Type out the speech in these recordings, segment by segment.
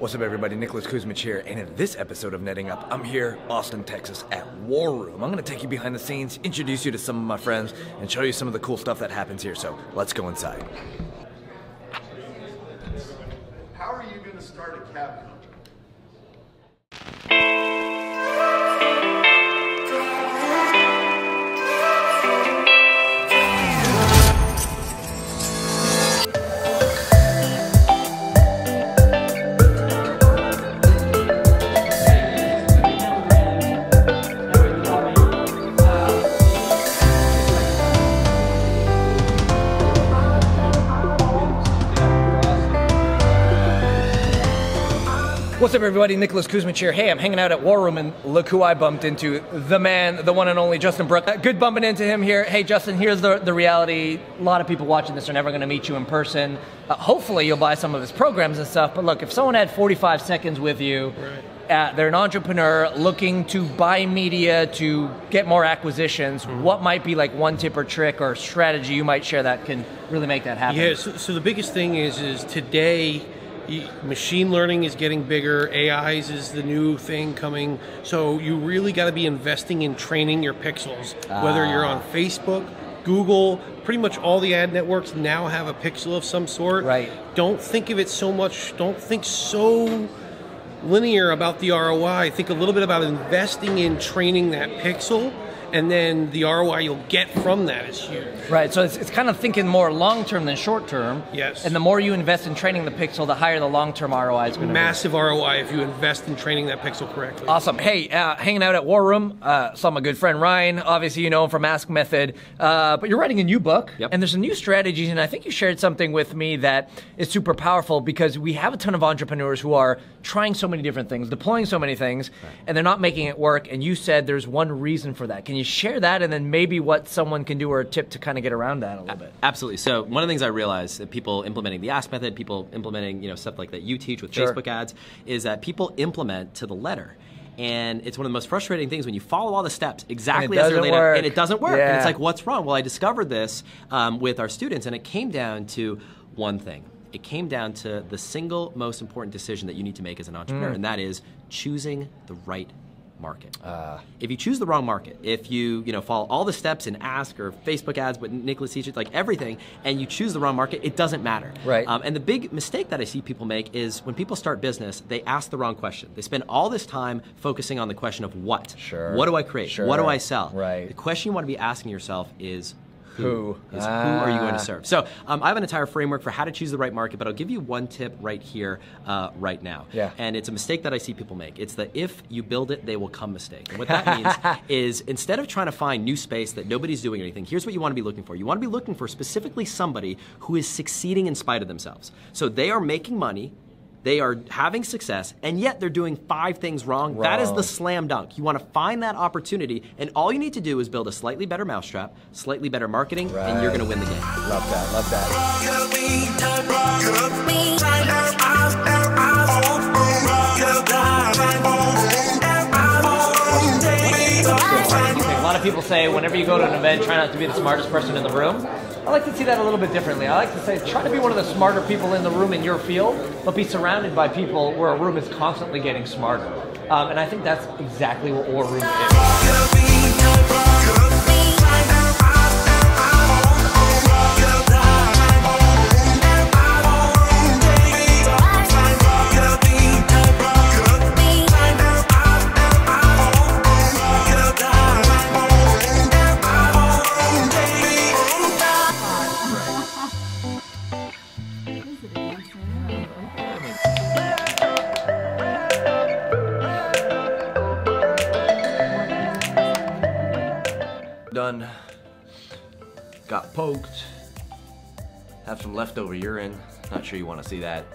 What's up, everybody? Nicholas Kuzmich here, and in this episode of Netting Up, I'm here, Austin, Texas, at WarRoom. I'm going to take you behind the scenes, introduce you to some of my friends, and show you some of the cool stuff that happens here. So let's go inside. How are you going to start a cabinet? What's up, everybody? Nicholas Kuzmich here. Hey, I'm hanging out at WarRoom, and look who I bumped into. The man, the one and only Justin Brooke. Good bumping into him here. Hey, Justin, here's the reality. A lot of people watching this are never going to meet you in person. Hopefully, you'll buy some of his programs and stuff. But look, if someone had 45 seconds with you, they're an entrepreneur looking to buy media to get more acquisitions, what might be like one tip or trick or strategy you might share that can really make that happen? Yeah, so the biggest thing is today, machine learning is getting bigger, AIs is the new thing coming, so you really got to be investing in training your pixels, whether you're on Facebook, Google, pretty much all the ad networks now have a pixel of some sort. Right. Don't think of it so much, don't think so linear about the ROI, think a little bit about investing in training that pixel, and then the ROI you'll get from that is huge. Right, so it's kind of thinking more long-term than short-term. Yes. And the more you invest in training the pixel, the higher the long-term ROI is going to be. Massive ROI if you invest in training that pixel correctly. Awesome. Hey, hanging out at WarRoom, saw my good friend Ryan. Obviously, you know him from Ask Method. But you're writing a new book, and there's a new strategy, and I think you shared something with me that is super powerful because we have a ton of entrepreneurs who are trying so many different things, deploying so many things, and they're not making it work, and you said there's one reason for that. Can you share that, and then maybe what someone can do or a tip to kind of get around that a little bit? Absolutely. So one of the things I realized that people implementing the Ask Method, people implementing stuff like that you teach with Facebook ads, is that people implement to the letter. And it's one of the most frustrating things when you follow all the steps exactly as they're laid out, and it doesn't work. And it's like, what's wrong? Well, I discovered this with our students, and it came down to one thing. It came down to the single most important decision that you need to make as an entrepreneur, and that is choosing the right market. If you choose the wrong market, if you follow all the steps in Ask or Facebook ads, but Nicholas teaches, like everything, and you choose the wrong market, it doesn't matter. Right. And the big mistake that I see people make is when people start business, they ask the wrong question. They spend all this time focusing on the question of what. Sure. What do I create? Sure. What do I sell? Right. The question you want to be asking yourself is who are you going to serve? So I have an entire framework for how to choose the right market, but I'll give you one tip right here, right now. Yeah. And it's a mistake that I see people make. It's the if you build it, they will come mistake. And what that means is instead of trying to find new space that nobody's doing anything, here's what you want to be looking for. You want to be looking for specifically somebody who is succeeding in spite of themselves. So they are making money, they are having success, and yet they're doing 5 things wrong. That is the slam dunk. You want to find that opportunity, and all you need to do is build a slightly better mousetrap, slightly better marketing, and you're going to win the game. Love that, love that. A lot of people say whenever you go to an event, try not to be the smartest person in the room. I like to see that a little bit differently. I like to say try to be one of the smarter people in the room in your field, but be surrounded by people where a room is constantly getting smarter. And I think that's exactly what WarRoom is. Done. Got poked. Have some leftover urine. Not sure you want to see that.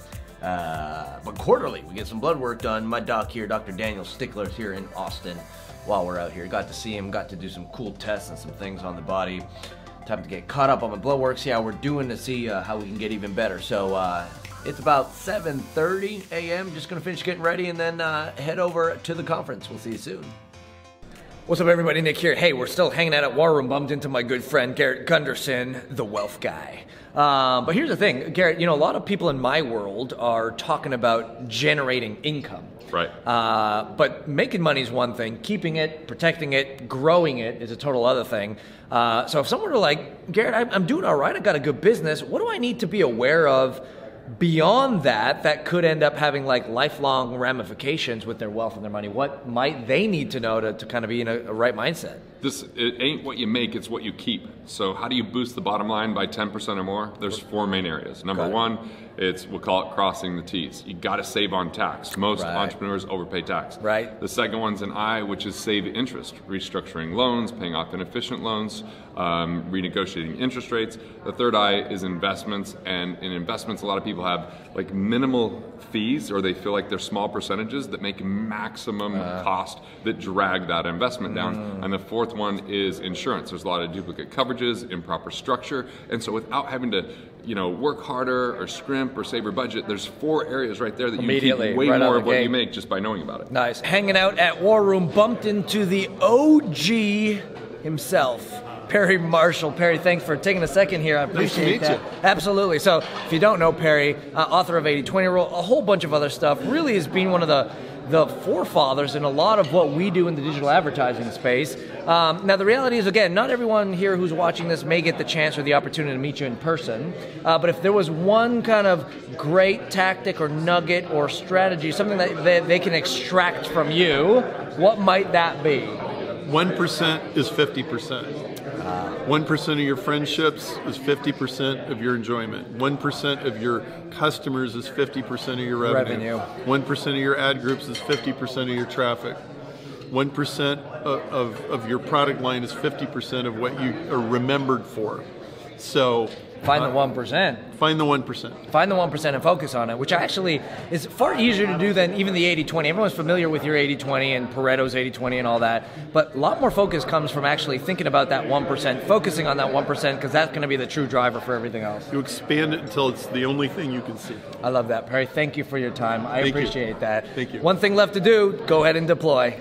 But quarterly, we get some blood work done. My doc here, Dr. Daniel Stickler's here in Austin while we're out here. Got to see him, got to do some cool tests and some things on the body. Time to get caught up on my blood work, see how we're doing to see how we can get even better. So it's about 7:30 a.m. Just gonna finish getting ready and then head over to the conference. We'll see you soon. What's up, everybody? Nick here. Hey, we're still hanging out at WarRoom. Bumped into my good friend Garrett Gunderson, the wealth guy. But here's the thing, Garrett. A lot of people in my world are talking about generating income. Right. But making money is one thing. Keeping it, protecting it, growing it is a total other thing. So if someone were like, Garrett, I'm doing all right. I got a good business. What do I need to be aware of beyond that could end up having like lifelong ramifications with their wealth and their money? What might they need to know to kind of be in a right mindset? It ain't what you make, it's what you keep. So how do you boost the bottom line by 10% or more? There's 4 main areas. Number one, we'll call it crossing the T's. You got to save on tax. Most entrepreneurs overpay tax. Right. The second one's an I, which is save interest, restructuring loans, paying off inefficient loans, renegotiating interest rates. The third I is investments, and in investments, a lot of people have like minimal fees, or they feel like they're small percentages that make maximum cost that drag that investment down. And the fourth one is insurance. There's a lot of duplicate coverages, improper structure, and so without having to work harder or scrimp or save your budget, there's 4 areas right there that you keep way more of what you make just by knowing about it. Nice. Hanging out at WarRoom, bumped into the OG himself, Perry Marshall. Perry, thanks for taking a second here. I appreciate that. Absolutely. So if you don't know Perry, author of 80/20 Rule, a whole bunch of other stuff, really has been one of the forefathers in a lot of what we do in the digital advertising space. Now the reality is, again, not everyone here who's watching this may get the chance or the opportunity to meet you in person, but if there was one kind of great tactic or nugget or strategy, something that they can extract from you, what might that be? 1% is 50%. 1% of your friendships is 50% of your enjoyment. 1% of your customers is 50% of your revenue. 1% of your ad groups is 50% of your traffic. 1% of your product line is 50% of what you are remembered for. So find the 1%. Find the 1%. Find the 1% and focus on it, which actually is far easier to do than even the 80/20. Everyone's familiar with your 80/20 and Pareto's 80/20 and all that, but a lot more focus comes from actually thinking about that 1%, focusing on that 1%, because that's going to be the true driver for everything else. You expand it until it's the only thing you can see. I love that, Perry. Thank you for your time. I appreciate that. Thank you. One thing left to do, go ahead and deploy.